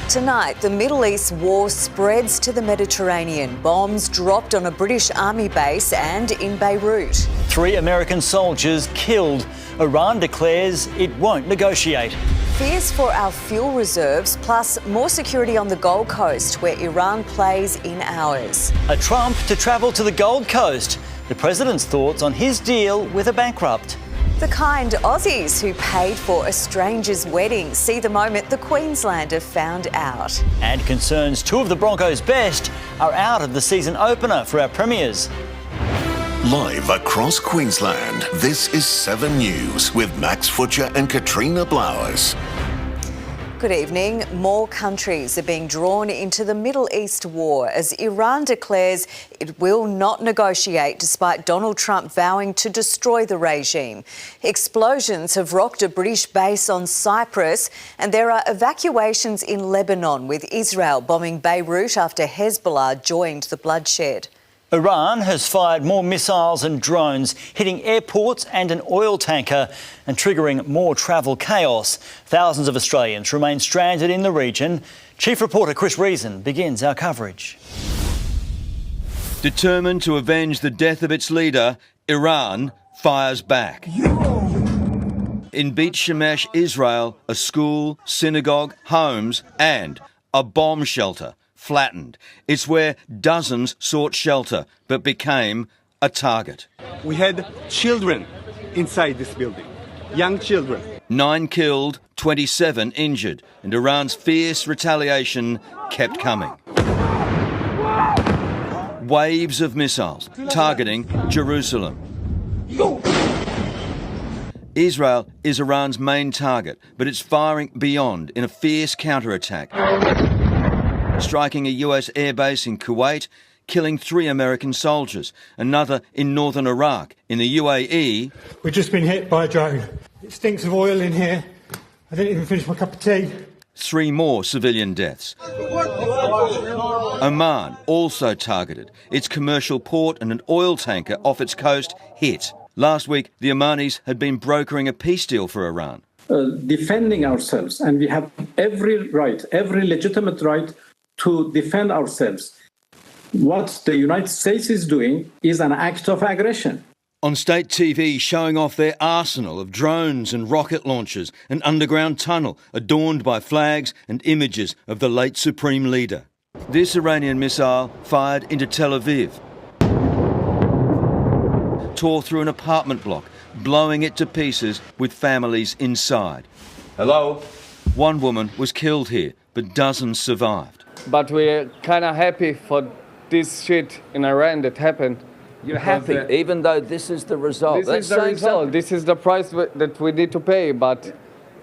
Tonight, the Middle East war spreads to the Mediterranean. Bombs dropped on a British army base and in Beirut. 3 American soldiers killed. Iran declares it won't negotiate. Fears for our fuel reserves, plus more security on the Gold Coast, where Iran plays in hours. A Trump to travel to the Gold Coast. The president's thoughts on his deal with a bankrupt. The kind Aussies who paid for a stranger's wedding see the moment the Queenslander found out. And concerns 2 of the Broncos' best are out of the season opener for our premiers. Live across Queensland, this is 7 News with Max Futcher and Katrina Blowers. Good evening. More countries are being drawn into the Middle East war as Iran declares it will not negotiate despite Donald Trump vowing to destroy the regime. Explosions have rocked a British base on Cyprus, and there are evacuations in Lebanon, with Israel bombing Beirut after Hezbollah joined the bloodshed. Iran has fired more missiles and drones, hitting airports and an oil tanker and triggering more travel chaos. Thousands of Australians remain stranded in the region. Chief reporter Chris Reason begins our coverage. Determined to avenge the death of its leader, Iran fires back. In Beit Shemesh, Israel, a school, synagogue, homes and a bomb shelter flattened. It's where dozens sought shelter but became a target. We had children inside this building, young children. 9 killed, 27 injured, and Iran's fierce retaliation kept coming. Waves of missiles targeting Jerusalem. Israel is Iran's main target, but it's firing beyond in a fierce counterattack, striking a US airbase in Kuwait, killing 3 American soldiers, another in northern Iraq. In the UAE... We've just been hit by a drone. It stinks of oil in here. I didn't even finish my cup of tea. 3 more civilian deaths. Oman also targeted. Its commercial port and an oil tanker off its coast hit. Last week, the Omanis had been brokering a peace deal for Iran. Defending ourselves, and we have every right, every legitimate right to defend ourselves. What the United States is doing is an act of aggression. On state TV, showing off their arsenal of drones and rocket launchers, an underground tunnel adorned by flags and images of the late Supreme Leader. This Iranian missile fired into Tel Aviv, tore through an apartment block, blowing it to pieces with families inside. Hello? 1 woman was killed here, but dozens survived. But we're kind of happy for this shit in Iran that happened. You're happy, even though this is the result. This is the result. This is the price that we need to pay. But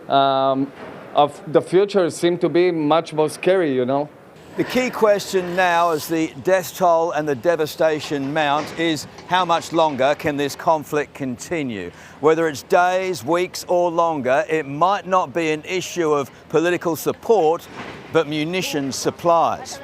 of the future seems to be much more scary, you know. The key question now, as the death toll and the devastation mount, is how much longer can this conflict continue? Whether it's days, weeks or longer, it might not be an issue of political support, but munitions supplies.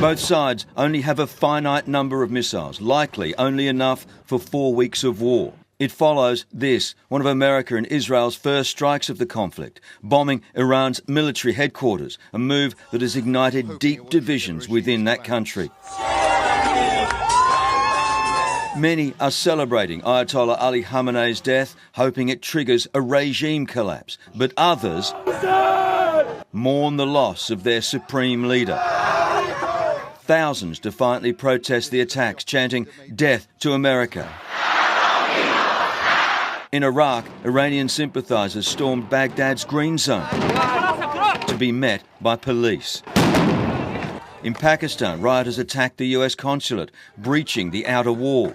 Both sides only have a finite number of missiles, likely only enough for 4 weeks of war. It follows this, one of America and Israel's first strikes of the conflict, bombing Iran's military headquarters, a move that has ignited deep divisions within that country. Many are celebrating Ayatollah Ali Khamenei's death, hoping it triggers a regime collapse. But others mourn the loss of their supreme leader. Thousands defiantly protest the attacks, chanting, "Death to America." In Iraq, Iranian sympathisers stormed Baghdad's Green Zone to be met by police. In Pakistan, rioters attacked the US consulate, breaching the outer wall.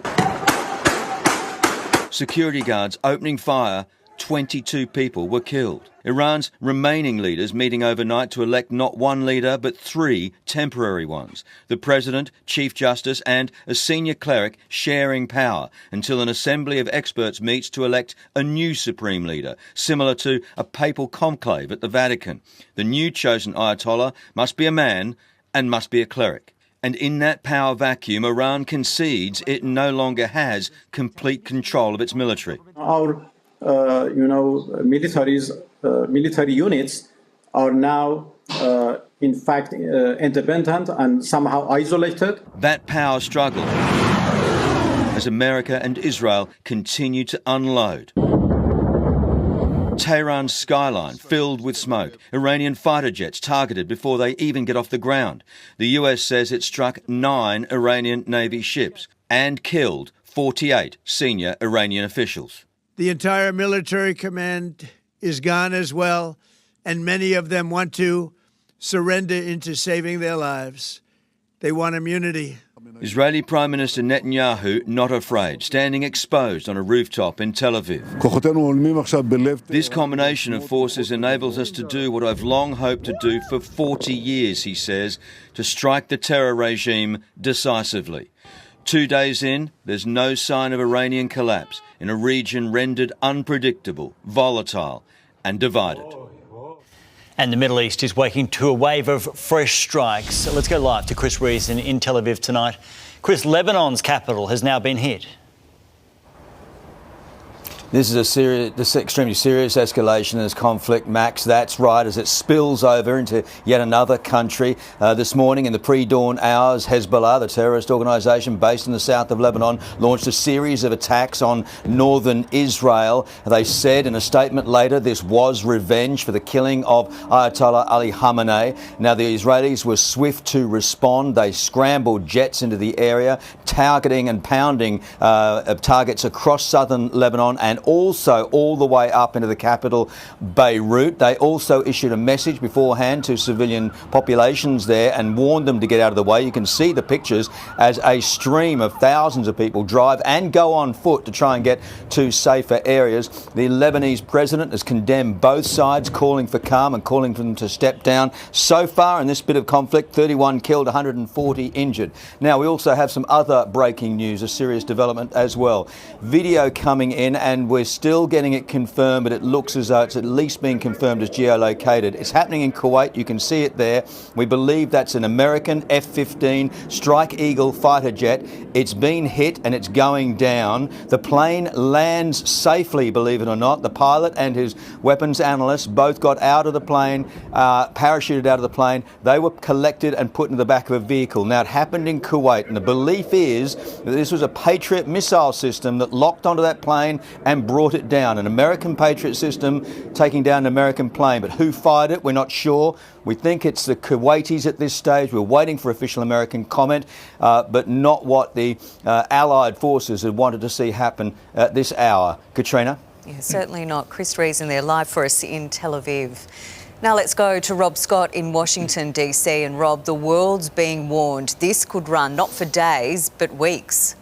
Security guards opening fire, 22 people were killed. Iran's remaining leaders meeting overnight to elect not 1 leader but 3 temporary ones. The President, Chief Justice and a senior cleric sharing power until an assembly of experts meets to elect a new Supreme Leader, similar to a papal conclave at the Vatican. The new chosen Ayatollah must be a man and must be a cleric. And in that power vacuum, Iran concedes it no longer has complete control of its military. Our military units are now, in fact, independent and somehow isolated. That power struggle as America and Israel continue to unload. Tehran's skyline filled with smoke. Iranian fighter jets targeted before they even get off the ground. The US says it struck 9 Iranian Navy ships and killed 48 senior Iranian officials. The entire military command is gone as well, and many of them want to surrender into saving their lives. They want immunity. Israeli Prime Minister Netanyahu not afraid, standing exposed on a rooftop in Tel Aviv. This combination of forces enables us to do what I've long hoped to do for 40 years, he says, to strike the terror regime decisively. 2 days in, there's no sign of Iranian collapse in a region rendered unpredictable, volatile and divided. And the Middle East is waking to a wave of fresh strikes. Let's go live to Chris Reason in Tel Aviv tonight. Chris, Lebanon's capital has now been hit. This is extremely serious escalation in this conflict, Max. That's right, as it spills over into yet another country. This morning in the pre-dawn hours, Hezbollah, the terrorist organisation based in the south of Lebanon, launched a series of attacks on northern Israel. They said in a statement later this was revenge for the killing of Ayatollah Ali Khamenei. Now, the Israelis were swift to respond. They scrambled jets into the area, targeting and pounding targets across southern Lebanon and also all the way up into the capital, Beirut. They also issued a message beforehand to civilian populations there and warned them to get out of the way. You can see the pictures as a stream of thousands of people drive and go on foot to try and get to safer areas. The Lebanese president has condemned both sides, calling for calm and calling for them to step down. So far in this bit of conflict, 31 killed, 140 injured. Now, we also have some other breaking news, a serious development as well. Video coming in, and we're still getting it confirmed, but it looks as though it's at least being confirmed as geolocated. It's happening in Kuwait. You can see it there. We believe that's an American F-15 Strike Eagle fighter jet. It's been hit and it's going down. The plane lands safely, believe it or not. The pilot and his weapons analyst both got out of the plane, parachuted out of the plane. They were collected and put into the back of a vehicle. Now, it happened in Kuwait, and the belief is that this was a Patriot missile system that locked onto that plane and brought it down. An American Patriot system taking down an American plane. But who fired it? We're not sure. We think it's the Kuwaitis at this stage. We're waiting for official American comment, but not what the Allied forces had wanted to see happen at this hour. Katrina? Yeah, certainly not. Chris Reason there live for us in Tel Aviv. Now let's go to Rob Scott in Washington, D.C. And Rob, the world's being warned this could run not for days, but weeks.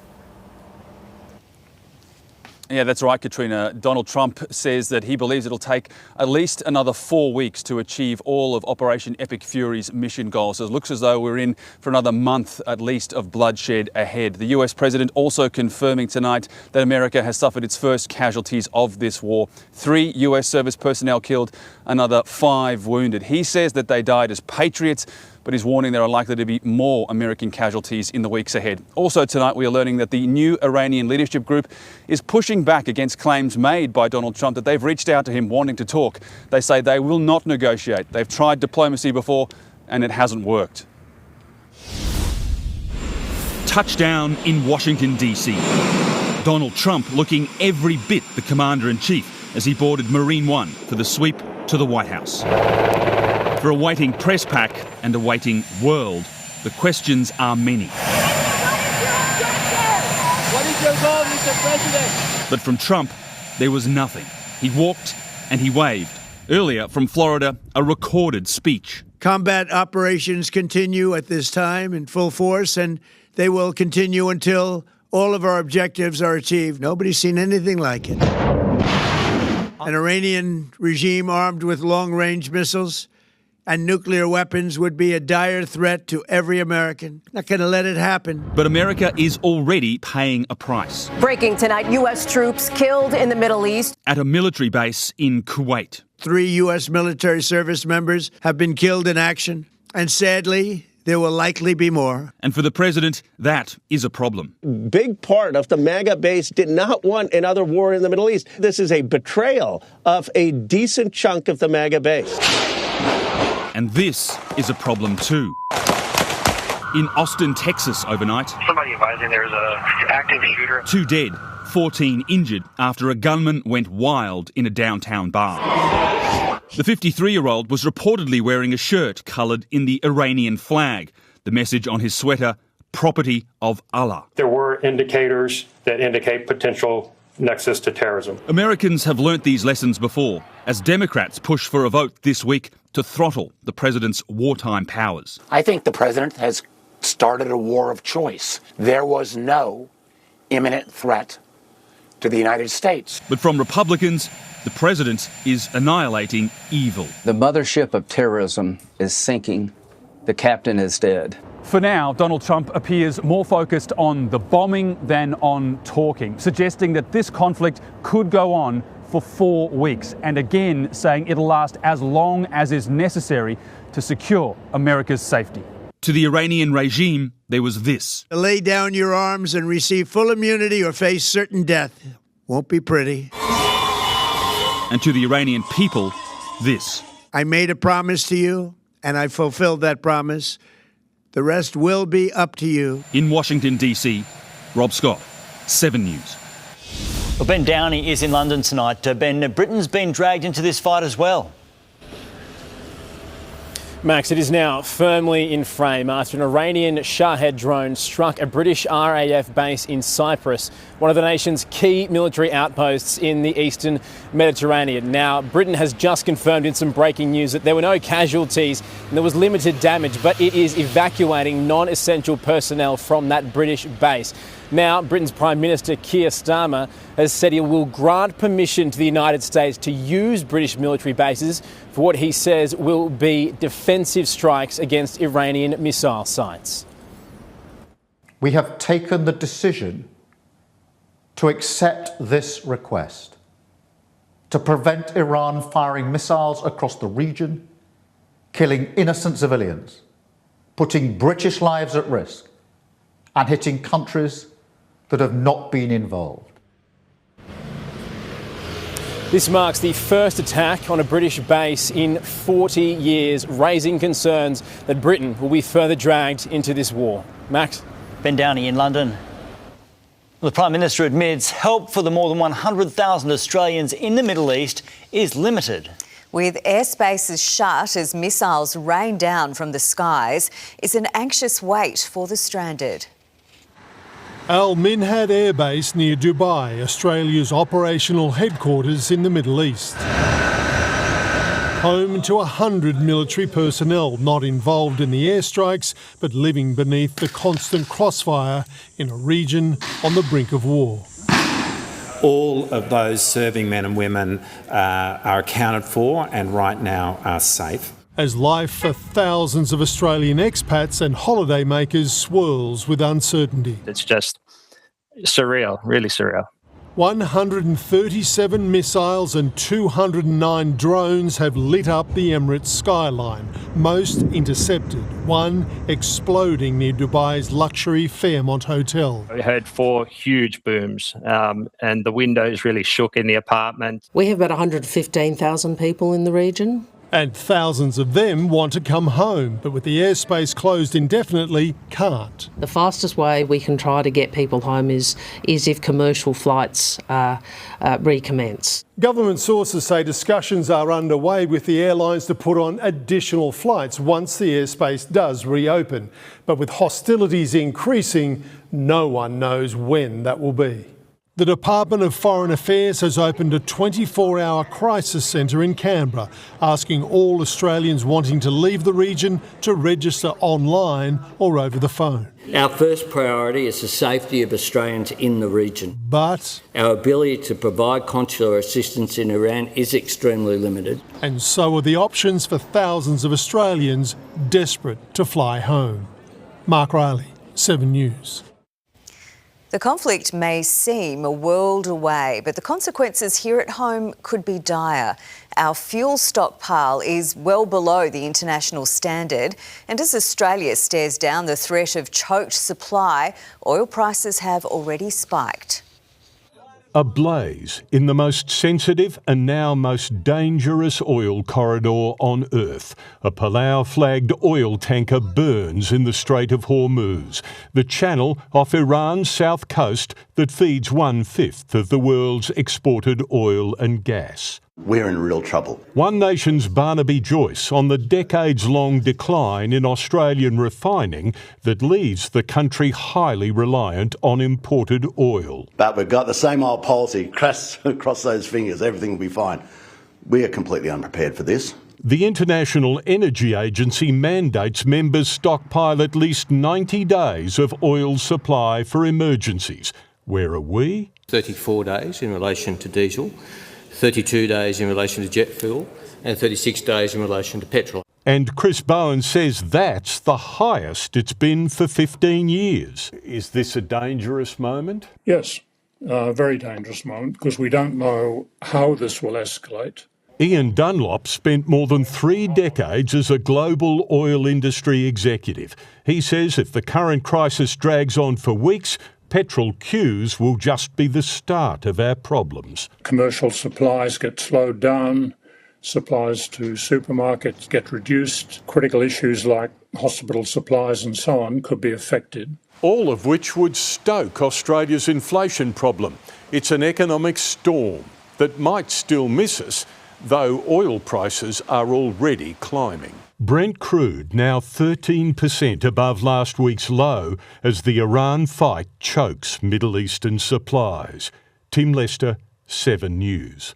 Yeah, that's right, Katrina. Donald Trump says that he believes it'll take at least another 4 weeks to achieve all of Operation Epic Fury's mission goals. So it looks as though we're in for another month at least of bloodshed ahead. The US president also confirming tonight that America has suffered its first casualties of this war. 3 US service personnel killed, another 5 wounded. He says that they died as patriots, but is warning there are likely to be more American casualties in the weeks ahead. Also tonight, we are learning that the new Iranian leadership group is pushing back against claims made by Donald Trump that they've reached out to him wanting to talk. They say they will not negotiate. They've tried diplomacy before and it hasn't worked. Touchdown in Washington, D.C. Donald Trump looking every bit the Commander-in-Chief as he boarded Marine One for the sweep to the White House. For a waiting press pack and a waiting world, the questions are many. What is your goal, Mr. President? But from Trump, there was nothing. He walked and he waved. Earlier, from Florida, a recorded speech. Combat operations continue at this time in full force, and they will continue until all of our objectives are achieved. Nobody's seen anything like it. An Iranian regime armed with long-range missiles and nuclear weapons would be a dire threat to every American. Not going to let it happen. But America is already paying a price. Breaking tonight, U.S. troops killed in the Middle East. At a military base in Kuwait. 3 U.S. military service members have been killed in action. And sadly, there will likely be more. And for the president, that is a problem. Big part of the MAGA base did not want another war in the Middle East. This is a betrayal of a decent chunk of the MAGA base. And this is a problem too. In Austin, Texas overnight, somebody advising there's an active shooter. 2 dead, 14 injured after a gunman went wild in a downtown bar. The 53-year-old was reportedly wearing a shirt coloured in the Iranian flag. The message on his sweater, property of Allah. There were indicators that indicate potential nexus to terrorism. Americans have learnt these lessons before as Democrats push for a vote this week to throttle the president's wartime powers. I think the president has started a war of choice. There was no imminent threat to the United States. But from Republicans, the president is annihilating evil. The mothership of terrorism is sinking. The captain is dead. For now, Donald Trump appears more focused on the bombing than on talking, suggesting that this conflict could go on for 4 weeks, and again saying it'll last as long as is necessary to secure America's safety. To the Iranian regime, there was this. Lay down your arms and receive full immunity or face certain death. Won't be pretty. And to the Iranian people, this. I made a promise to you, and I fulfilled that promise. The rest will be up to you. In Washington, D.C., Rob Scott, 7 News. Well, Ben Downey is in London tonight. Ben, Britain's been dragged into this fight as well. Max, it is now firmly in frame after an Iranian Shahed drone struck a British RAF base in Cyprus, one of the nation's key military outposts in the eastern Mediterranean. Now, Britain has just confirmed in some breaking news that there were no casualties and there was limited damage, but it is evacuating non-essential personnel from that British base. Now, Britain's Prime Minister Keir Starmer has said he will grant permission to the United States to use British military bases for what he says will be defensive strikes against Iranian missile sites. We have taken the decision to accept this request to prevent Iran firing missiles across the region, killing innocent civilians, putting British lives at risk, and hitting countries that have not been involved. This marks the first attack on a British base in 40 years, raising concerns that Britain will be further dragged into this war. Max? Ben Downey in London. The Prime Minister admits help for the more than 100,000 Australians in the Middle East is limited. With airspaces shut as missiles rain down from the skies, it's an anxious wait for the stranded. Al Minhad Air Base near Dubai, Australia's operational headquarters in the Middle East. Home to 100 military personnel not involved in the airstrikes but living beneath the constant crossfire in a region on the brink of war. All of those serving men and women are accounted for and right now are safe. As life for thousands of Australian expats and holidaymakers swirls with uncertainty. It's just surreal, really surreal. 137 missiles and 209 drones have lit up the Emirates skyline, most intercepted, one exploding near Dubai's luxury Fairmont Hotel. We heard 4 huge booms and the windows really shook in the apartment. We have about 115,000 people in the region. And thousands of them want to come home, but with the airspace closed indefinitely, can't. The fastest way we can try to get people home is if commercial flights recommence. Government sources say discussions are underway with the airlines to put on additional flights once the airspace does reopen. But with hostilities increasing, no one knows when that will be. The Department of Foreign Affairs has opened a 24-hour crisis centre in Canberra, asking all Australians wanting to leave the region to register online or over the phone. Our first priority is the safety of Australians in the region. But our ability to provide consular assistance in Iran is extremely limited. And so are the options for thousands of Australians desperate to fly home. Mark Riley, 7 News. The conflict may seem a world away, but the consequences here at home could be dire. Our fuel stockpile is well below the international standard, and as Australia stares down the threat of choked supply, oil prices have already spiked. ablaze in the most sensitive and now most dangerous oil corridor on Earth. A Palau-flagged oil tanker burns in the Strait of Hormuz, the channel off Iran's south coast that feeds 1/5 of the world's exported oil and gas. We're in real trouble. One Nation's Barnaby Joyce on the decades-long decline in Australian refining that leaves the country highly reliant on imported oil. But we've got the same old policy, cross those fingers, everything will be fine. We are completely unprepared for this. The International Energy Agency mandates members stockpile at least 90 days of oil supply for emergencies. Where are we? 34 days in relation to diesel, 32 days in relation to jet fuel, and 36 days in relation to petrol. And Chris Bowen says that's the highest it's been for 15 years. Is this a dangerous moment? Yes, a very dangerous moment, because we don't know how this will escalate. Ian Dunlop spent more than 3 decades as a global oil industry executive. He says if the current crisis drags on for weeks, petrol queues will just be the start of our problems. Commercial supplies get slowed down, supplies to supermarkets get reduced, critical issues like hospital supplies and so on could be affected. All of which would stoke Australia's inflation problem. It's an economic storm that might still miss us, though oil prices are already climbing. Brent crude now 13% above last week's low as the Iran fight chokes Middle Eastern supplies. Tim Lester, 7 News.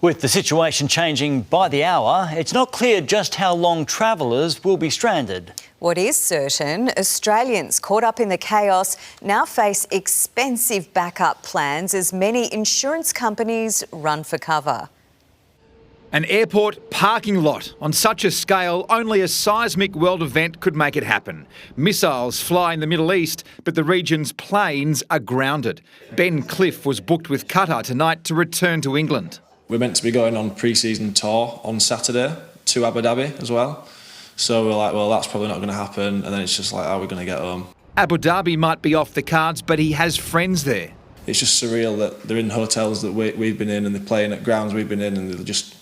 With the situation changing by the hour, it's not clear just how long travellers will be stranded. What is certain, Australians caught up in the chaos now face expensive backup plans as many insurance companies run for cover. An airport parking lot. On such a scale, only a seismic world event could make it happen. Missiles fly in the Middle East, but the region's planes are grounded. Ben Cliff was booked with Qatar tonight to return to England. We're meant to be going on pre-season tour on Saturday to Abu Dhabi as well. So we're like, well, that's probably not going to happen. And then it's just like, how are we going to get home? Abu Dhabi might be off the cards, but he has friends there. It's just surreal that they're in hotels that we've been in and they're playing at grounds we've been in and they're just,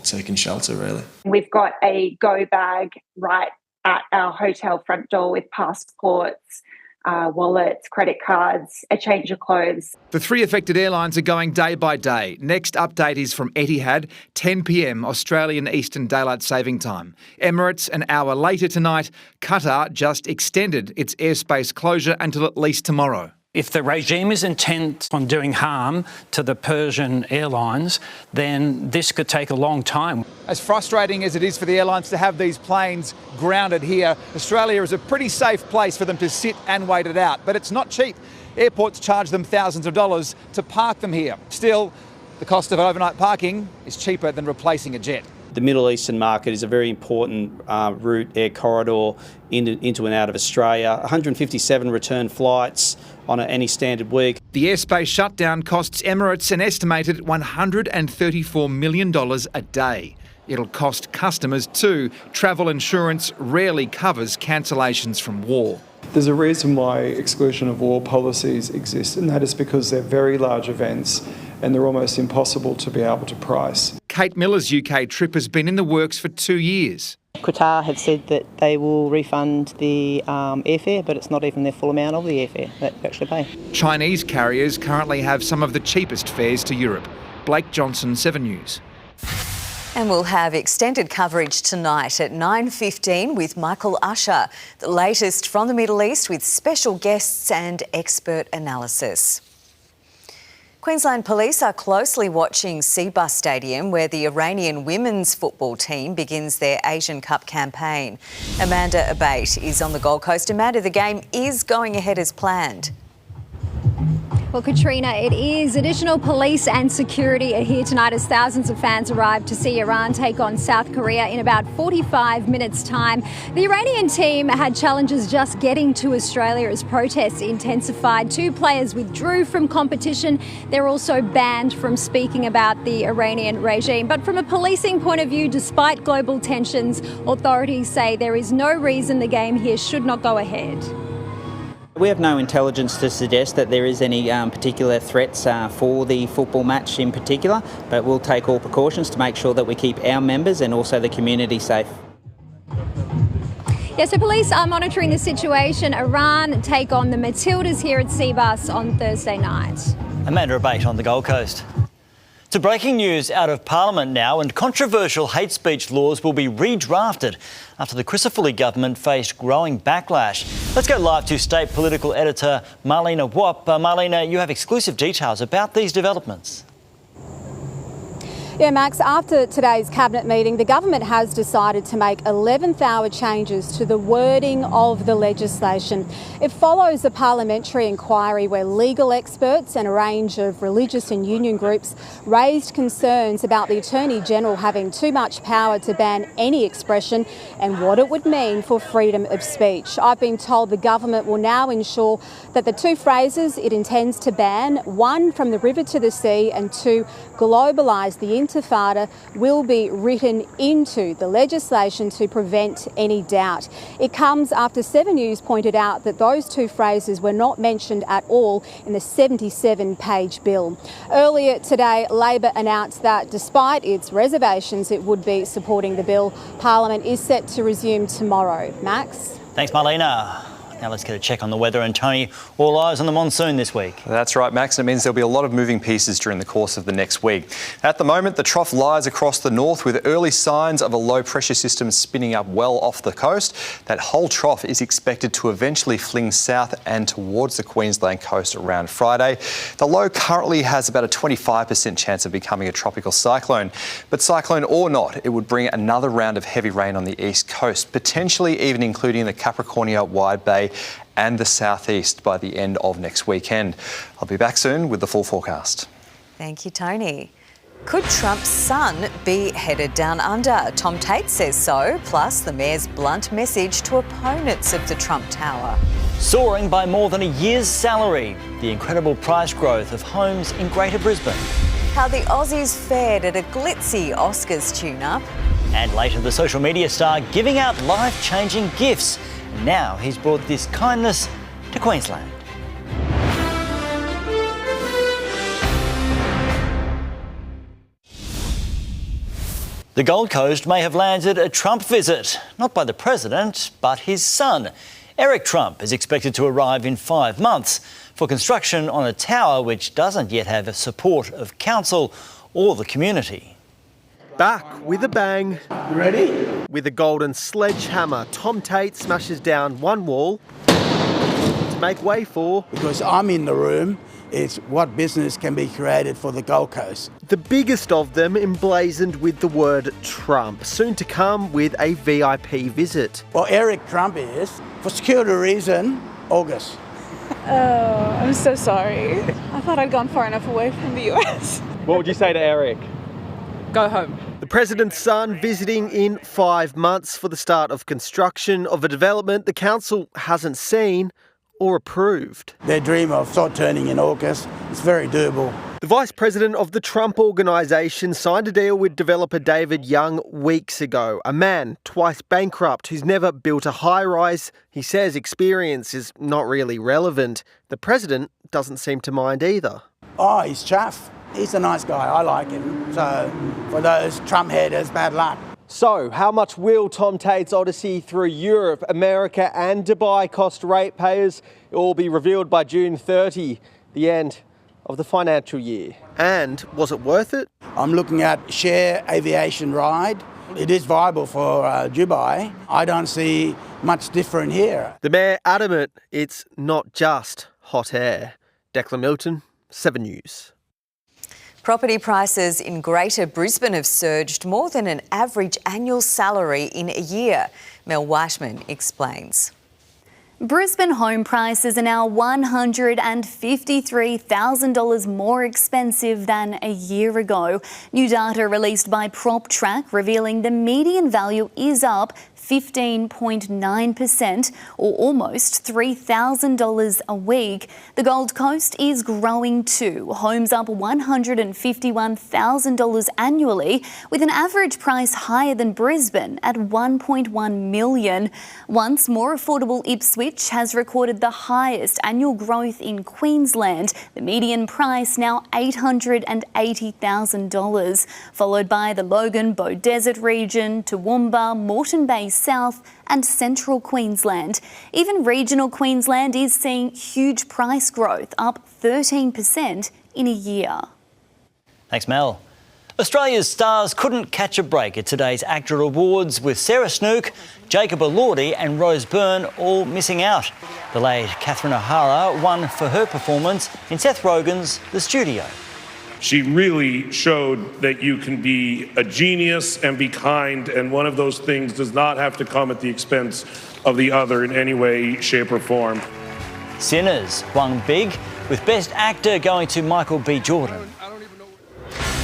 taking shelter, really. We've got a go bag right at our hotel front door with passports, wallets, credit cards, a change of clothes. The 3 affected airlines are going day by day. Next update is from Etihad, 10 p.m. Australian Eastern Daylight Saving Time. Emirates an hour later tonight. Qatar just extended its airspace closure until at least tomorrow. If the regime is intent on doing harm to the Persian airlines, then this could take a long time. As frustrating as it is for the airlines to have these planes grounded here, Australia is a pretty safe place for them to sit and wait it out. But it's not cheap. Airports charge them thousands of dollars to park them here. Still, the cost of overnight parking is cheaper than replacing a jet. The Middle Eastern market is a very important route, air corridor into and out of Australia. 157 return flights on any standard week. The airspace shutdown costs Emirates an estimated $134 million a day. It'll cost customers too. Travel insurance rarely covers cancellations from war. There's a reason why exclusion of war policies exist, and that is because they're very large events and they're almost impossible to be able to price. Kate Miller's UK trip has been in the works for 2 years. Qatar have said that they will refund the airfare, but it's not even their full amount of the airfare that you actually pay. Chinese carriers currently have some of the cheapest fares to Europe. Blake Johnson, 7 News. And we'll have extended coverage tonight at 9:15 with Michael Usher. The latest from the Middle East with special guests and expert analysis. Queensland Police are closely watching Seabus Stadium, where the Iranian women's football team begins their Asian Cup campaign. Amanda Abate is on the Gold Coast. Amanda, the game is going ahead as planned. Well, Katrina, it is. Additional police and security are here tonight as thousands of fans arrive to see Iran take on South Korea in about 45 minutes' time. The Iranian team had challenges just getting to Australia as protests intensified. 2 players withdrew from competition. They're also banned from speaking about the Iranian regime. But from a policing point of view, despite global tensions, authorities say there is no reason the game here should not go ahead. We have no intelligence to suggest that there is any particular threats for the football match in particular, but we'll take all precautions to make sure that we keep our members and also the community safe. Yeah, so police are monitoring the situation. Iran take on the Matildas here at Seabus on Thursday night. Amanda Abate on the Gold Coast. To breaking news out of Parliament now, and controversial hate speech laws will be redrafted after the Crisafulli government faced growing backlash. Let's go live to State Political Editor Marlena Wapp. Marlena, you have exclusive details about these developments. Yeah, Max, after today's Cabinet meeting, the government has decided to make 11th hour changes to the wording of the legislation. It follows a parliamentary inquiry where legal experts and a range of religious and union groups raised concerns about the Attorney-General having too much power to ban any expression and what it would mean for freedom of speech. I've been told the government will now ensure that the two phrases it intends to ban, one from the river to the sea and two globalise the Intifada, will be written into the legislation to prevent any doubt. It comes after 7 News pointed out that those two phrases were not mentioned at all in the 77-page bill. Earlier today, Labor announced that despite its reservations, it would be supporting the bill. Parliament is set to resume tomorrow. Max? Thanks, Marlena. Now let's get a check on the weather. And Tony, all eyes on the monsoon this week. That's right, Max. It means there'll be a lot of moving pieces during the course of the next week. At the moment, the trough lies across the north with early signs of a low pressure system spinning up well off the coast. That whole trough is expected to eventually fling south and towards the Queensland coast around Friday. The low currently has about a 25% chance of becoming a tropical cyclone. But cyclone or not, it would bring another round of heavy rain on the east coast, potentially even including the Capricornia Wide Bay and the southeast by the end of next weekend. I'll be back soon with the full forecast. Thank you, Tony. Could Trump's son be headed down under? Tom Tate says so, plus the Mayor's blunt message to opponents of the Trump Tower. Soaring by more than a year's salary, the incredible price growth of homes in Greater Brisbane. How the Aussies fared at a glitzy Oscars tune-up. And later, the social media star giving out life-changing gifts. Now he's brought this kindness to Queensland. The Gold Coast may have landed a Trump visit, not by the president, but his son. Eric Trump is expected to arrive in 5 months for construction on a tower which doesn't yet have the support of council or the community. Back with a bang. You ready? With a golden sledgehammer, Tom Tate smashes down one wall to make way for... Because I'm in the room, it's what business can be created for the Gold Coast. The biggest of them emblazoned with the word Trump, soon to come with a VIP visit. Well, Eric Trump is, for security reason, August. Oh, I'm so sorry. I thought I'd gone far enough away from the US. What would you say to Eric? Go home. The president's son visiting in 5 months for the start of construction of a development the council hasn't seen or approved. Their dream of sod turning in August is very doable. The vice president of the Trump organisation signed a deal with developer David Young weeks ago, a man twice bankrupt who's never built a high-rise. He says experience is not really relevant. The president doesn't seem to mind either. Oh, he's chuff. He's a nice guy. I like him. So for those Trump haters, bad luck. So how much will Tom Tate's odyssey through Europe, America and Dubai cost ratepayers? It will be revealed by June 30, the end of the financial year. And was it worth it? I'm looking at share aviation ride. It is viable for Dubai. I don't see much different here. The mayor adamant it's not just hot air. Declan Milton, 7 News. Property prices in Greater Brisbane have surged more than an average annual salary in a year. Mel Whiteman explains. Brisbane home prices are now $153,000 more expensive than a year ago. New data released by PropTrack revealing the median value is up 15.9%, or almost $3,000 a week. The Gold Coast is growing too. Homes up $151,000 annually, with an average price higher than Brisbane at $1.1 million. Once more affordable Ipswich has recorded the highest annual growth in Queensland, the median price now $880,000, followed by the Logan Bow Desert region, Toowoomba, Moreton Bay South and Central Queensland. Even regional Queensland is seeing huge price growth, up 13% in a year. Thanks, Mel. Australia's stars couldn't catch a break at today's ACTRA Awards, with Sarah Snook, Jacob Elordi and Rose Byrne all missing out. The late Catherine O'Hara won for her performance in Seth Rogen's The Studio. She really showed that you can be a genius and be kind, and one of those things does not have to come at the expense of the other in any way, shape or form. Sinners won big, with Best Actor going to Michael B. Jordan.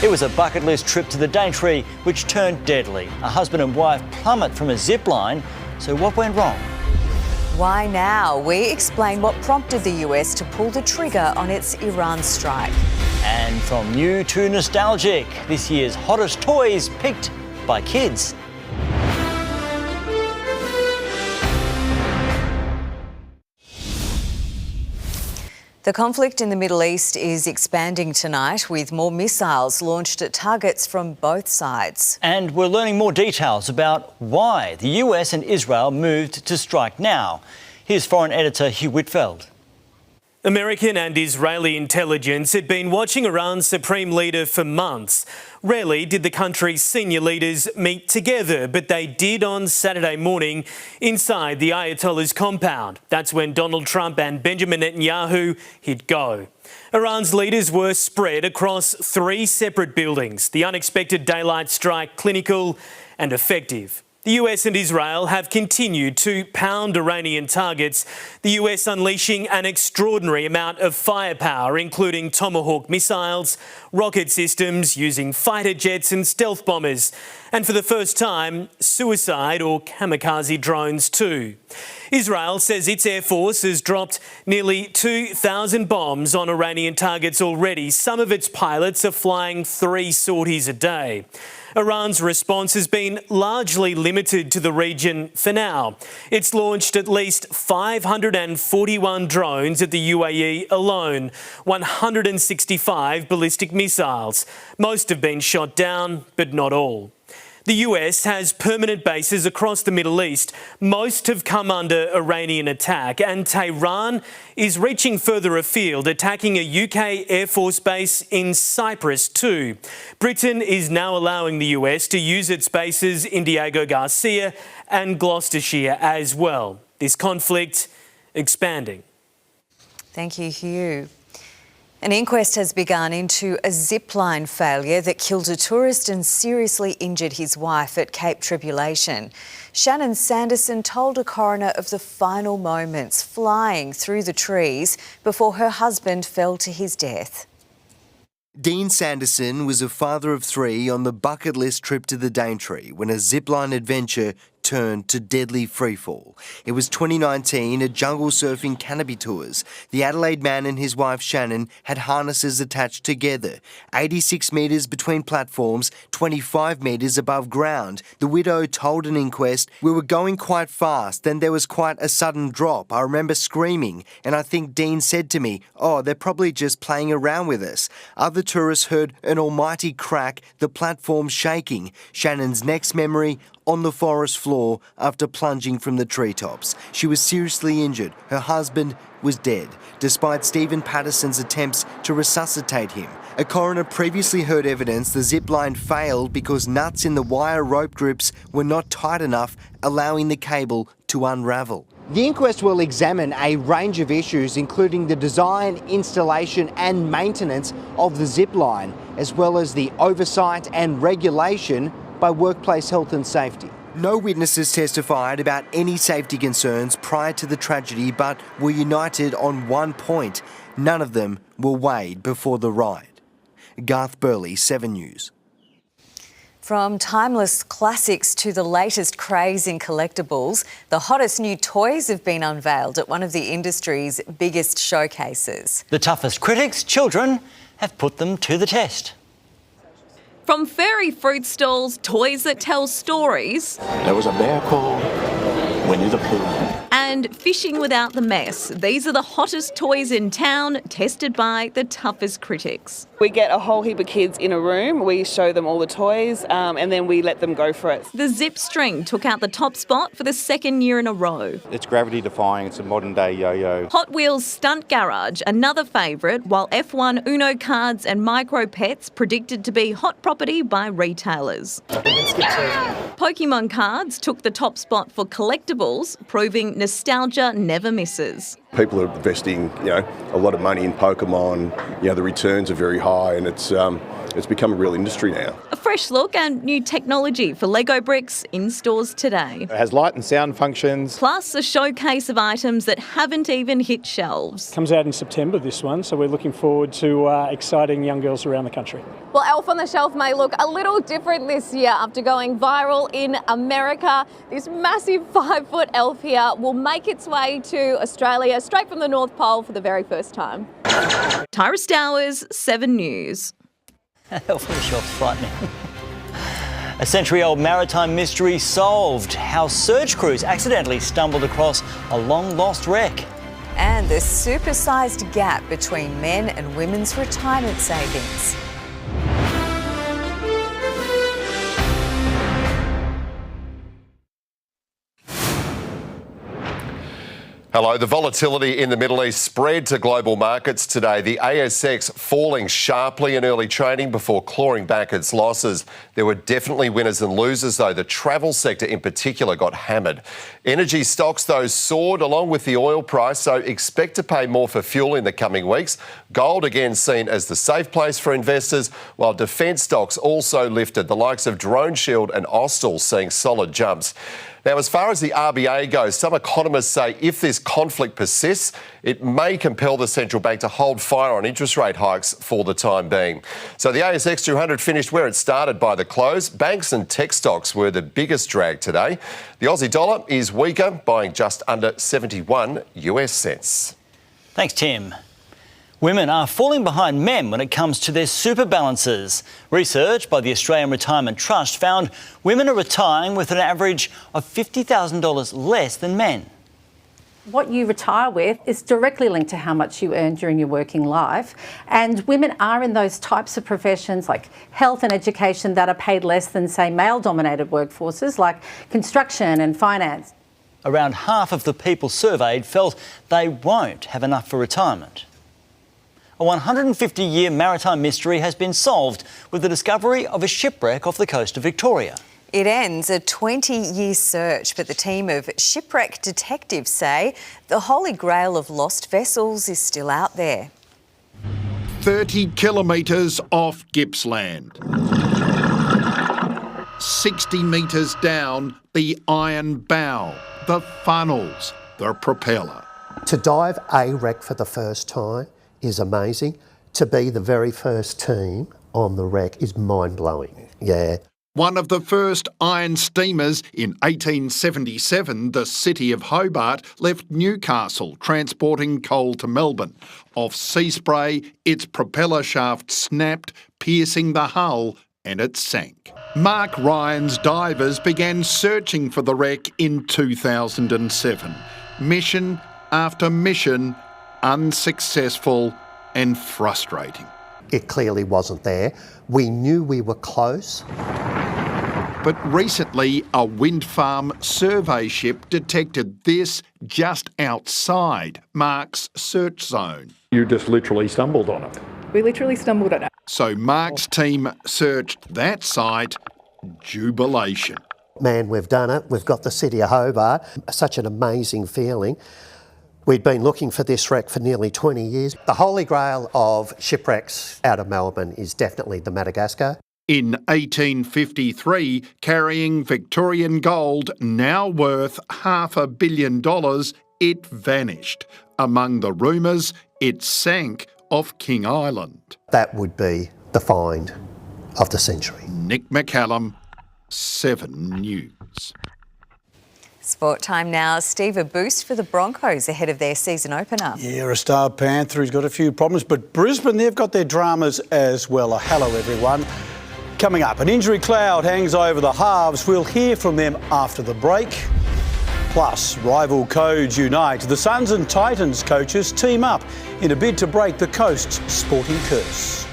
It was a bucket list trip to the Daintree which turned deadly. A husband and wife plummet from a zip line. So what went wrong? Why now? We explain what prompted the US to pull the trigger on its Iran strike. And from new to nostalgic, this year's hottest toys picked by kids. The conflict in the Middle East is expanding tonight, with more missiles launched at targets from both sides. And we're learning more details about why the US and Israel moved to strike now. Here's foreign editor Hugh Whitfeld. American and Israeli intelligence had been watching Iran's supreme leader for months. Rarely did the country's senior leaders meet together, but they did on Saturday morning inside the Ayatollah's compound. That's when Donald Trump and Benjamin Netanyahu hit go. Iran's leaders were spread across 3 separate buildings. The unexpected daylight strike clinical and effective. The US and Israel have continued to pound Iranian targets, the US unleashing an extraordinary amount of firepower, including Tomahawk missiles, rocket systems using fighter jets and stealth bombers, and for the first time, suicide or kamikaze drones too. Israel says its air force has dropped nearly 2,000 bombs on Iranian targets already. Some of its pilots are flying 3 sorties a day. Iran's response has been largely limited to the region for now. It's launched at least 541 drones at the UAE alone, 165 ballistic missiles. Most have been shot down, but not all. The US has permanent bases across the Middle East. Most have come under Iranian attack, and Tehran is reaching further afield, attacking a UK Air Force base in Cyprus too. Britain is now allowing the US to use its bases in Diego Garcia and Gloucestershire as well. This conflict expanding. Thank you, Hugh. An inquest has begun into a zipline failure that killed a tourist and seriously injured his wife at Cape Tribulation. Shannon Sanderson told a coroner of the final moments flying through the trees before her husband fell to his death. Dean Sanderson was a father of 3 on the bucket list trip to the Daintree when a zipline adventure turned to deadly freefall. It was 2019 at Jungle Surfing Canopy Tours. The Adelaide man and his wife Shannon had harnesses attached together, 86 metres between platforms, 25 metres above ground. The widow told an inquest, "We were going quite fast, then there was quite a sudden drop. I remember screaming, and I think Dean said to me, 'Oh, they're probably just playing around with us.' Other tourists heard an almighty crack, the platform shaking." Shannon's next memory, on the forest floor after plunging from the treetops. She was seriously injured. Her husband was dead, despite Stephen Patterson's attempts to resuscitate him. A coroner previously heard evidence the zipline failed because nuts in the wire rope grips were not tight enough, allowing the cable to unravel. The inquest will examine a range of issues, including the design, installation and maintenance of the zipline, as well as the oversight and regulation by Workplace Health and Safety. No witnesses testified about any safety concerns prior to the tragedy, but were united on one point. None of them were weighed before the ride. Garth Burley, 7 News. From timeless classics to the latest craze in collectibles, the hottest new toys have been unveiled at one of the industry's biggest showcases. The toughest critics, children, have put them to the test. From furry fruit stalls, toys that tell stories. There was a bear called Winnie the Pooh. And fishing without the mess. These are the hottest toys in town, tested by the toughest critics. We get a whole heap of kids in a room, we show them all the toys, and then we let them go for it. The zip string took out the top spot for the second year in a row. It's gravity defying, it's a modern day yo-yo. Hot Wheels Stunt Garage, another favourite, while F1 Uno cards and micro pets predicted to be hot property by retailers. Pokemon cards took the top spot for collectibles, proving nostalgia never misses. People are investing, a lot of money in Pokemon. The returns are very high, and it's become a real industry now. A fresh look and new technology for Lego bricks in stores today. It has light and sound functions. Plus a showcase of items that haven't even hit shelves. Comes out in September, this one, so we're looking forward to exciting young girls around the country. Well, Elf on the Shelf may look a little different this year after going viral in America. This massive 5-foot elf here will make its way to Australia straight from the North Pole for the very first time. Tyra Stowers, 7 News. Elf on the Shelf's frightening. A century-old maritime mystery solved. How search crews accidentally stumbled across a long-lost wreck. And the supersized gap between men and women's retirement savings. Hello. The volatility in the Middle East spread to global markets today. The ASX falling sharply in early trading before clawing back its losses. There were definitely winners and losers, though. The travel sector in particular got hammered. Energy stocks, though, soared along with the oil price, so expect to pay more for fuel in the coming weeks. Gold again seen as the safe place for investors, while defence stocks also lifted. The likes of Drone Shield and Austal seeing solid jumps. Now, as far as the RBA goes, some economists say if this conflict persists, it may compel the central bank to hold fire on interest rate hikes for the time being. So the ASX 200 finished where it started by the close. Banks and tech stocks were the biggest drag today. The Aussie dollar is weaker, buying just under 71 US cents. Thanks, Tim. Women are falling behind men when it comes to their super balances. Research by the Australian Retirement Trust found women are retiring with an average of $50,000 less than men. What you retire with is directly linked to how much you earn during your working life. And women are in those types of professions like health and education that are paid less than, say, male-dominated workforces like construction and finance. Around half of the people surveyed felt they won't have enough for retirement. A 150-year maritime mystery has been solved with the discovery of a shipwreck off the coast of Victoria. It ends a 20-year search, but the team of shipwreck detectives say the holy grail of lost vessels is still out there. 30 kilometres off Gippsland. 60 metres down, the iron bow, the funnels, the propeller. To dive a wreck for the first time is amazing. To be the very first team on the wreck is mind-blowing, yeah. One of the first iron steamers in 1877, the City of Hobart left Newcastle transporting coal to Melbourne. Off sea spray, its propeller shaft snapped, piercing the hull, and it sank. Mark Ryan's divers began searching for the wreck in 2007. Mission after mission, unsuccessful and frustrating. It clearly wasn't there. We knew we were close. But recently, a wind farm survey ship detected this just outside Mark's search zone. You just literally stumbled on it. We literally stumbled on it. So Mark's team searched that site. Jubilation. Man, we've done it. We've got the City of Hobart. Such an amazing feeling. We'd been looking for this wreck for nearly 20 years. The holy grail of shipwrecks out of Melbourne is definitely the Madagascar. In 1853, carrying Victorian gold now worth $500 million, it vanished. Among the rumours, it sank off King Island. That would be the find of the century. Nick McCallum, 7 News. Sport time now. Steve, a boost for the Broncos ahead of their season opener. Yeah, a star Panther who's got a few problems, but Brisbane, they've got their dramas as well. Hello, everyone. Coming up, an injury cloud hangs over the halves. We'll hear from them after the break. Plus, rival codes unite. The Suns and Titans coaches team up in a bid to break the coast's sporting curse.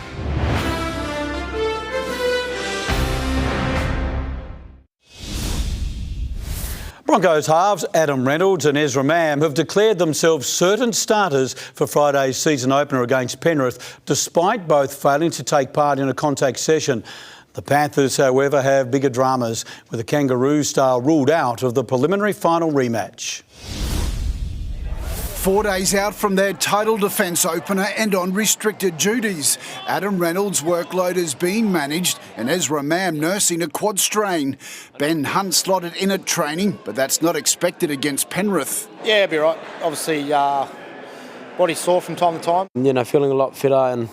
Broncos halves Adam Reynolds and Ezra Mam have declared themselves certain starters for Friday's season opener against Penrith, despite both failing to take part in a contact session. The Panthers, however, have bigger dramas, with a Kangaroo star ruled out of the preliminary final rematch. 4 days out from their title defence opener and on restricted duties, Adam Reynolds' workload is being managed and Ezra Mam nursing a quad strain. Ben Hunt slotted in at training, but that's not expected against Penrith. Yeah, it'll be right. Obviously, body sore from time to time. Feeling a lot fitter and,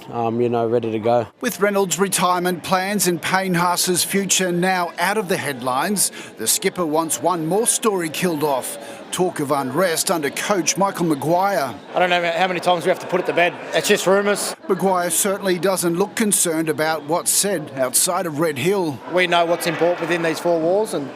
ready to go. With Reynolds' retirement plans and Payne Haas's future now out of the headlines, the skipper wants one more story killed off. Talk of unrest under coach Michael Maguire. I don't know how many times we have to put it to bed. It's just rumours. Maguire certainly doesn't look concerned about what's said outside of Red Hill. We know what's important within these four walls and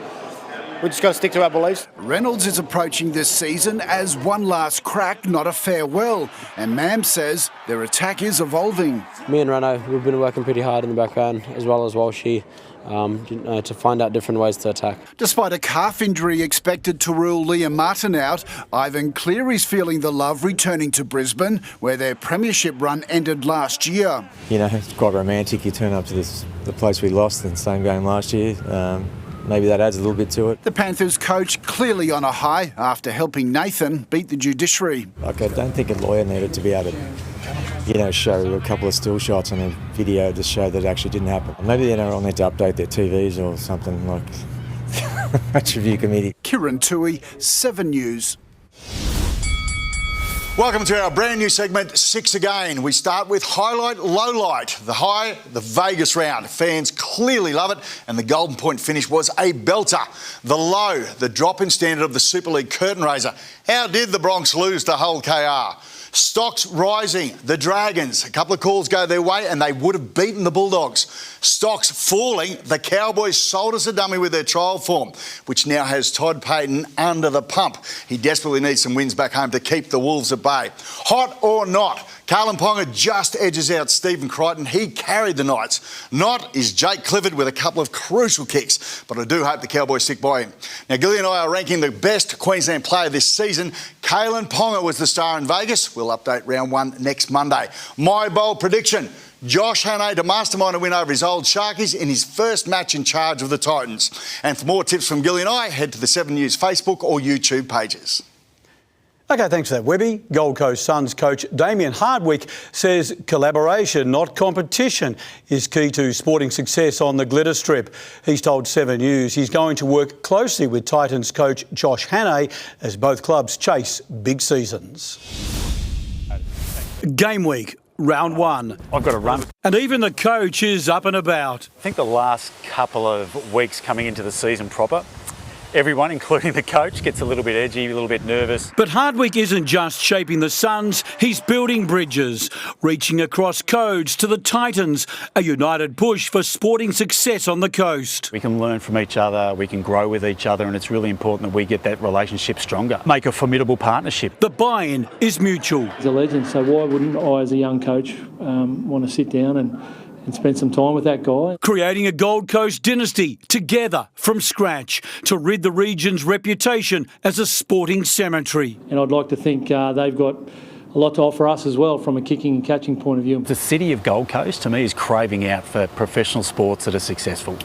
we just got to stick to our beliefs. Reynolds is approaching this season as one last crack, not a farewell. And Mam says their attack is evolving. Me and Reno, we've been working pretty hard in the background, as well as Walshy, to find out different ways to attack. Despite a calf injury expected to rule Liam Martin out, Ivan Cleary's feeling the love returning to Brisbane, where their premiership run ended last year. It's quite romantic. You turn up to the place we lost in the same game last year. Maybe that adds a little bit to it. The Panthers coach clearly on a high after helping Nathan beat the judiciary. I don't think a lawyer needed to be able to, show a couple of still shots on a video to show that it actually didn't happen. Maybe the NRL need to update their TVs or something like match review committee. Kieran Toohey, 7 News. Welcome to our brand new segment, 6 Again. We start with highlight, lowlight. The high, the Vegas round. Fans clearly love it, and the Golden Point finish was a belter. The low, the drop in standard of the Super League curtain raiser. How did the Bronx lose to Hull KR? Stocks rising, the Dragons, a couple of calls go their way and they would have beaten the Bulldogs. Stocks falling, the Cowboys sold us a dummy with their trial form, which now has Todd Payten under the pump. He desperately needs some wins back home to keep the Wolves at bay. Hot or not, Carlin Ponga just edges out Stephen Crichton. He carried the Knights. Not is Jake Clifford with a couple of crucial kicks, but I do hope the Cowboys stick by him. Now, Gilly and I are ranking the best Queensland player this season. Carlin Ponga was the star in Vegas. We'll update round 1 next Monday. My bold prediction, Josh Hannay to mastermind a win over his old Sharkies in his first match in charge of the Titans. And for more tips from Gilly and I, head to the 7 News Facebook or YouTube pages. OK, thanks for that, Webby. Gold Coast Suns coach Damien Hardwick says collaboration, not competition, is key to sporting success on the glitter strip. He's told 7 News he's going to work closely with Titans coach Josh Hannay as both clubs chase big seasons. Game week. Round 1. I've got to run. And even the coach is up and about. I think the last couple of weeks coming into the season proper, everyone, including the coach, gets a little bit edgy, a little bit nervous. But Hardwick isn't just shaping the Suns, he's building bridges, reaching across codes to the Titans, a united push for sporting success on the coast. We can learn from each other, we can grow with each other, and it's really important that we get that relationship stronger, make a formidable partnership. The buy-in is mutual. He's a legend, so why wouldn't I, as a young coach, want to sit down and spend some time with that guy. Creating a Gold Coast dynasty together from scratch to rid the region's reputation as a sporting cemetery. And I'd like to think they've got a lot to offer us as well from a kicking and catching point of view. The city of Gold Coast, to me, is craving out for professional sports that are successful.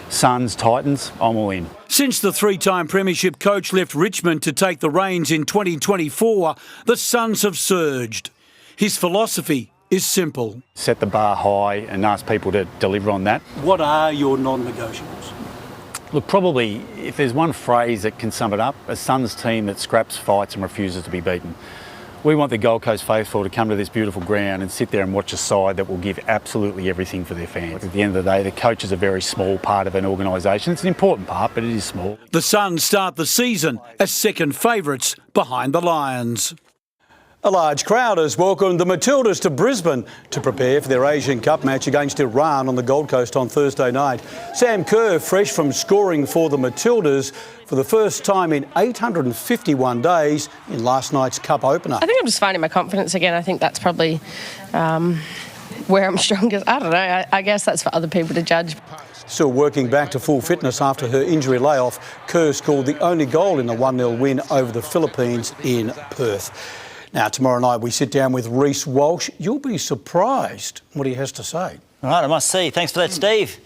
Suns, Titans, I'm all in. Since the 3-time premiership coach left Richmond to take the reins in 2024, the Suns have surged. His philosophy is simple. Set the bar high and ask people to deliver on that. What are your non-negotiables? Look, probably, if there's one phrase that can sum it up, a Suns team that scraps, fights and refuses to be beaten. We want the Gold Coast faithful to come to this beautiful ground and sit there and watch a side that will give absolutely everything for their fans. At the end of the day, the coach is a very small part of an organisation. It's an important part, but it is small. The Suns start the season as second favourites behind the Lions. A large crowd has welcomed the Matildas to Brisbane to prepare for their Asian Cup match against Iran on the Gold Coast on Thursday night. Sam Kerr, fresh from scoring for the Matildas for the first time in 851 days in last night's Cup opener. I think I'm just finding my confidence again. I think that's probably where I'm strongest. I don't know. I guess that's for other people to judge. Still working back to full fitness after her injury layoff, Kerr scored the only goal in the 1-0 win over the Philippines in Perth. Now, tomorrow night we sit down with Reece Walsh. You'll be surprised what he has to say. All right, I must see. Thanks for that, Steve.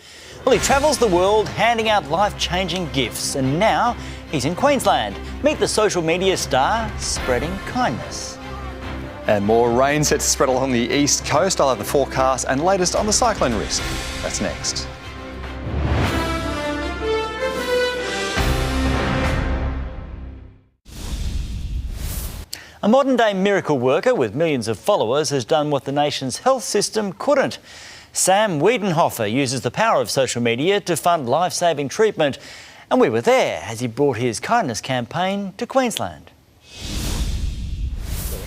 Well, he travels the world handing out life-changing gifts, and now he's in Queensland. Meet the social media star spreading kindness. And more rain set to spread along the east coast. I'll have the forecast and latest on the cyclone risk. That's next. A modern-day miracle worker with millions of followers has done what the nation's health system couldn't. Sam Wiedenhofer uses the power of social media to fund life-saving treatment, and we were there as he brought his kindness campaign to Queensland.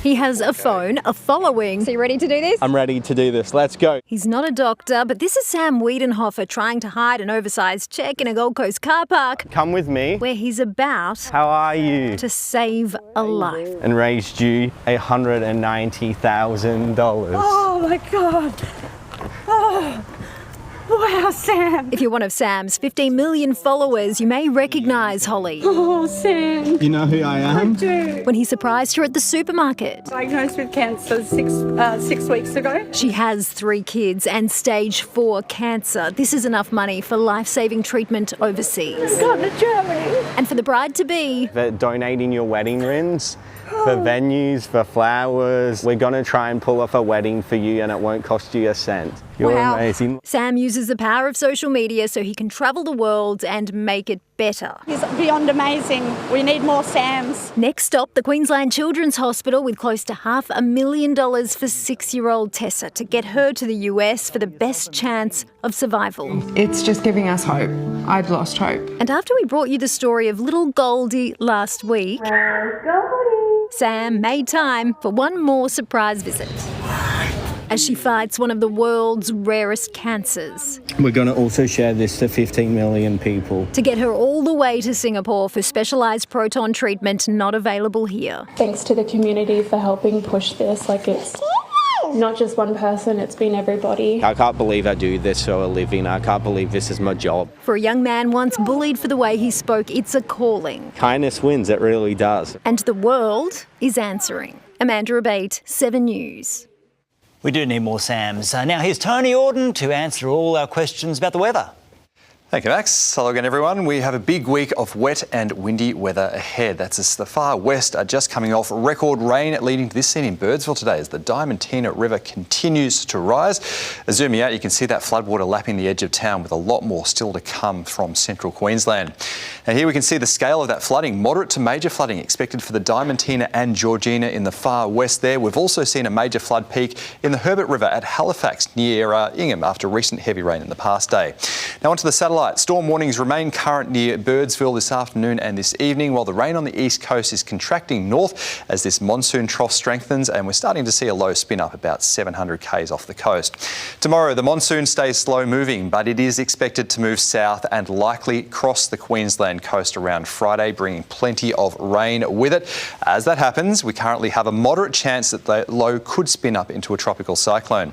He has a phone, a following. So you ready to do this? I'm ready to do this. Let's go. He's not a doctor, but this is Sam Wiedenhofer trying to hide an oversized cheque in a Gold Coast car park. Come with me. Where he's about... How are you? ...to save a life. And raised you $190,000. Oh my God. Oh. Wow, Sam. If you're one of Sam's 15 million followers, you may recognise Holly. Oh, Sam. You know who I am? I do. When he surprised her at the supermarket. Diagnosed with cancer six weeks ago. She has 3 kids and stage 4 cancer. This is enough money for life-saving treatment overseas. I've got the journey. And for the bride-to-be. For donating your wedding rings, for venues, for flowers. We're going to try and pull off a wedding for you and it won't cost you a cent. You're amazing. Sam uses the power of social media so he can travel the world and make it better. He's beyond amazing. We need more Sams. Next stop, the Queensland Children's Hospital with close to $500,000 for 6-year-old Tessa to get her to the US for the best chance of survival. It's just giving us hope. I'd lost hope. And after we brought you the story of little Goldie last week, Sam made time for one more surprise visit as she fights one of the world's rarest cancers. We're going to also share this to 15 million people. To get her all the way to Singapore for specialised proton treatment not available here. Thanks to the community for helping push this. It's not just one person, it's been everybody. I can't believe I do this for a living. I can't believe this is my job. For a young man once bullied for the way he spoke, it's a calling. Kindness wins, it really does. And the world is answering. Amanda Abate, 7 News. We do need more Sams. Now here's Tony Auden to answer all our questions about the weather. Thank you, Max. Hello again, everyone. We have a big week of wet and windy weather ahead. That's as the far west are just coming off record rain leading to this scene in Birdsville today as the Diamantina River continues to rise. Zooming out, you can see that floodwater lapping the edge of town with a lot more still to come from central Queensland. And here we can see the scale of that flooding. Moderate to major flooding expected for the Diamantina and Georgina in the far west there. We've also seen a major flood peak in the Herbert River at Halifax near Ingham after recent heavy rain in the past day. Now onto the satellite. Storm warnings remain current near Birdsville this afternoon and this evening, while the rain on the east coast is contracting north as this monsoon trough strengthens, and we're starting to see a low spin up about 700 k's off the coast. Tomorrow, the monsoon stays slow moving, but it is expected to move south and likely cross the Queensland coast around Friday, bringing plenty of rain with it. As that happens, we currently have a moderate chance that the low could spin up into a tropical cyclone.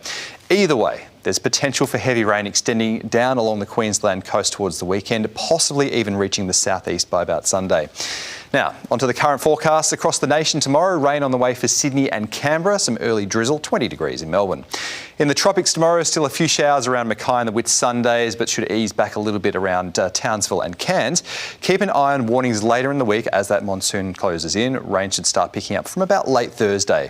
Either way, there's potential for heavy rain extending down along the Queensland coast towards the weekend, possibly even reaching the southeast by about Sunday. Now, onto the current forecast across the nation tomorrow. Rain on the way for Sydney and Canberra, some early drizzle, 20 degrees in Melbourne. In the tropics tomorrow, still a few showers around Mackay and the Whitsundays, but should ease back a little bit around Townsville and Cairns. Keep an eye on warnings later in the week as that monsoon closes in. Rain should start picking up from about late Thursday.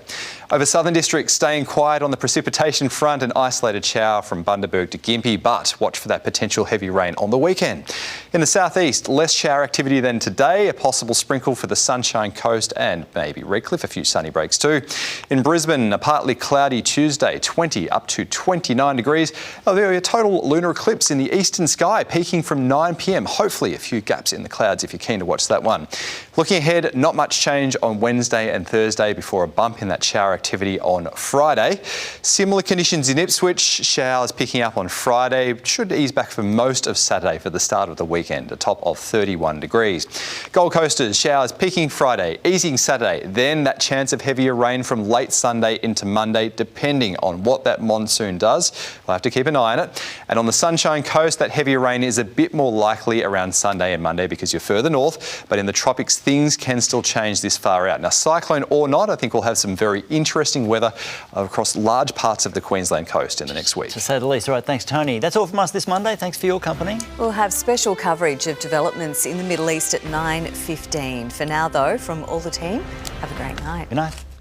Over southern districts, staying quiet on the precipitation front, an isolated shower from Bundaberg to Gympie, but watch for that potential heavy rain on the weekend. In the southeast, less shower activity than today, a possible spring sprinkle for the Sunshine Coast and maybe Redcliffe, a few sunny breaks too. In Brisbane, a partly cloudy Tuesday, 20 up to 29 degrees. There'll be a total lunar eclipse in the eastern sky, peaking from 9 p.m. Hopefully a few gaps in the clouds if you're keen to watch that one. Looking ahead, not much change on Wednesday and Thursday before a bump in that shower activity on Friday. Similar conditions in Ipswich, showers picking up on Friday, should ease back for most of Saturday for the start of the weekend, a top of 31 degrees. Gold Coasters, showers peaking Friday, easing Saturday, then that chance of heavier rain from late Sunday into Monday, depending on what that monsoon does. We'll have to keep an eye on it. And on the Sunshine Coast, that heavier rain is a bit more likely around Sunday and Monday because you're further north, but in the tropics, things can still change this far out. Now, cyclone or not, I think we'll have some very interesting weather across large parts of the Queensland coast in the next week. To say the least. All right, thanks, Tony. That's all from us this Monday. Thanks for your company. We'll have special coverage of developments in the Middle East at 9:15. For now, though, from all the team, have a great night. Good night.